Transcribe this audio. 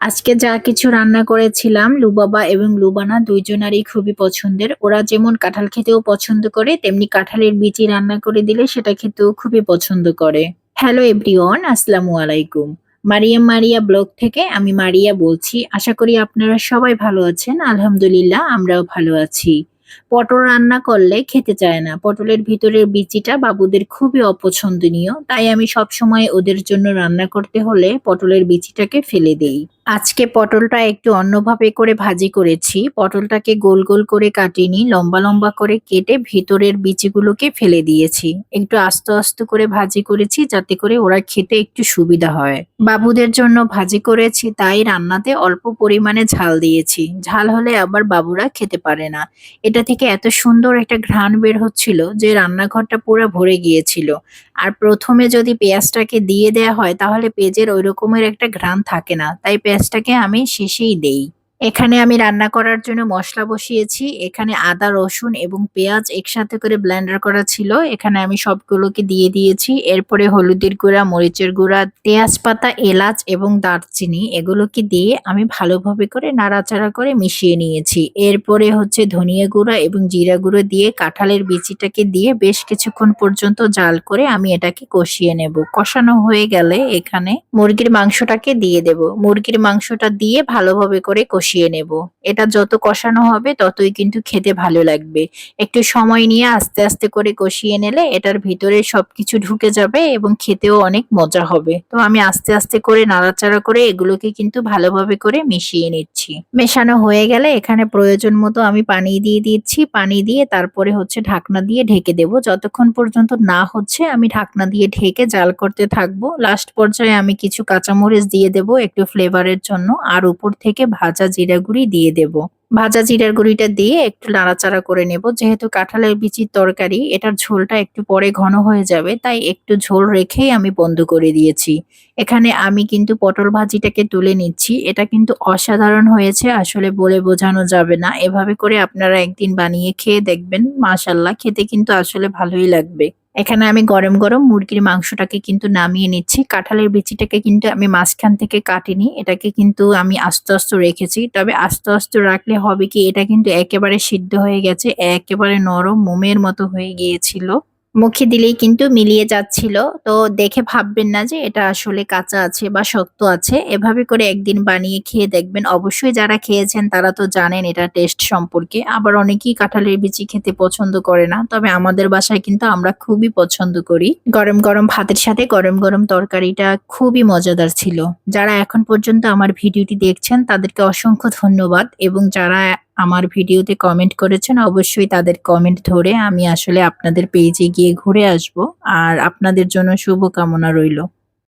আজকে যা কিছু রান্না করেছিলাম লুবাবা এবং লুবানা দুইজনারই খুবই পছন্দের। ওরা যেমন কাঁঠাল খেতেও পছন্দ করে তেমনি কাঁঠালের বিচি রান্না করে দিলে সেটা খেতেও খুবই পছন্দ করে। হ্যালো এভরিওয়ান, আসসালামু আলাইকুম। মারিয়াম মারিয়া ব্লগ থেকে আমি মারিয়া বলছি। আশা করি আপনারা সবাই ভালো আছেন। আলহামদুলিল্লাহ আমরাও ভালো আছি। পটল রান্না করলে খেতে চায় না, পটলের ভিতরের বিচিটা বাবুদের খুবই অপছন্দনীয়, তাই আমি সবসময় ওদের জন্য রান্না করতে হলে পটলের বিচিটাকে ফেলে দেই। আজকে পটলটা একটু অন্যভাবে করে ভাজি করেছি। পটলটাকে গোল গোল করে কাটিনি, লম্বা লম্বা করে কেটে ভেতরের বিচিগুলোকে ফেলে দিয়েছি। একটু আস্তে আস্তে করে ভাজি করেছি যাতে করে ওরা খেতে একটু সুবিধা হয়। বাবুদের জন্য ভাজি করেছি তাই রান্নাতে অল্প পরিমাণে ঝাল দিয়েছি। ঝাল হলে আবার বাবুরা খেতে পারে না। এটা থেকে এত সুন্দর একটা ঘ্রাণ বের হচ্ছিল যে রান্নাঘরটা পুরো ভরে গিয়েছিল। আর প্রথমে যদি পেঁয়াজটাকে দিয়ে দেয়া হয় তাহলে পেঁয়াজের ওই রকমের একটা ঘ্রাণ থাকে না, তাই পেঁয়াজটাকে আমি শেষেই দেই। এখানে আমি রান্না করার জন্য মশলা বসিয়েছি। এখানে আদা রসুন এবং পেঁয়াজ একসাথে করে ব্লেন্ডার করা ছিল, এখানে আমি সবগুলোকে দিয়ে দিয়েছি। এরপরে হলুদের গুঁড়া, মরিচের গুঁড়া, তেজপাতা, এলাচ এবং দারচিনি এগুলোকে দিয়ে আমি ভালোভাবে করে নাড়াচাড়া করে মিশিয়ে নিয়েছি। এরপরে হচ্ছে ধনিয়া গুঁড়া এবং জিরা গুঁড়ো দিয়ে কাঁঠালের বিচিটাকে দিয়ে বেশ কিছুক্ষণ পর্যন্ত জাল করে আমি এটাকে কষিয়ে নেব। কষানো হয়ে গেলে এখানে মুরগির মাংসটাকে দিয়ে দেব। মুরগির মাংসটা দিয়ে ভালোভাবে করে কষিয়ে নেব। এটা যত কষানো হবে ততই কিন্তু খেতে ভালো লাগবে। একটু সময় নিয়ে আস্তে আস্তে করে কষিয়ে নিলে এটার ভিতরে সবকিছু ঢুকে যাবে এবং খেতেও অনেক মজা হবে। তো আমি আস্তে আস্তে করে নাড়াচাড়া করে এগুলোকে কিন্তু ভালোভাবে করে মিশিয়ে নিচ্ছি। মেশানো হয়ে গেলে এখানে প্রয়োজন মতো আমি পানি দিয়ে দিচ্ছি। পানি দিয়ে তারপরে হচ্ছে ঢাকনা দিয়ে ঢেকে দেব। যতক্ষণ পর্যন্ত না হচ্ছে আমি ঢাকনা দিয়ে ঢেকে জাল করতে থাকবো। লাস্ট পর্যায়ে আমি কিছু কাঁচামরিচ দিয়ে দেব একটু ফ্লেভারের জন্য, আর উপর থেকে ভাজা জিরা গুঁড়ি দিয়ে দেব। ভাজা জিরার গুঁড়িটা দিয়ে একটু নাড়াচাড়া করে নেব। যেহেতু কাঁঠালের বিচির তরকারি, এটার ঝোলটা একটু পরে ঘন হয়ে যাবে, তাই একটু ঝোল রেখেই আমি বন্ধ করে দিয়েছি। এখানে আমি কিন্তু পটল ভাজিটাকে তুলে নিচ্ছি। এটা কিন্তু অসাধারণ হয়েছে, আসলে বলে বোঝানো যাবে না। এভাবে করে আপনারা একদিন বানিয়ে খেয়ে দেখবেন, মাশাআল্লাহ খেতে কিন্তু আসলে ভালোই লাগবে। এখানে আমি গরম গরম মুরগির মাংসটাকে কিন্তু নামিয়ে নিচ্ছি। কাঁঠালের বিচিটাকে কিন্তু আমি মাঝখান থেকে কাটিনি, এটাকে কিন্তু আমি আস্তে আস্তে রেখেছি। তবে আস্তে আস্তে রাখলে হবে কি, এটা কিন্তু একেবারে সিদ্ধ হয়ে গেছে, একেবারে নরম মোমের মতো হয়ে গিয়েছিল। মুখে দিলেই কিন্তু মিলিয়ে যাচ্ছিল। তো দেখে ভাববেন না যে এটা আসলে কাঁচা আছে বা শক্ত আছে। এভাবে করে একদিন বানিয়ে খেয়ে দেখবেন। অবশ্যই যারা খেয়েছেন তারা তো জানেন এটা টেস্ট সম্পর্কে। আবার অনেকেই কাঁঠালের বিচি খেতে পছন্দ করে না। তবে আমাদের বাসায় কিন্তু আমরা খুবই পছন্দ করি। গরম গরম ভাতের সাথে গরম গরম তরকারিটা খুবই মজাদার ছিল। যারা এখন পর্যন্ত আমার ভিডিওটি দেখছেন তাদেরকে অসংখ্য ধন্যবাদ, এবং যারা আমার ভিডিওতে কমেন্ট করেছেন অবশ্যই তাদের কমেন্ট ধরে আমি আসলে আপনাদের পেজে গিয়ে ঘুরে আসব। আর আপনাদের জন্য শুভকামনা রইল।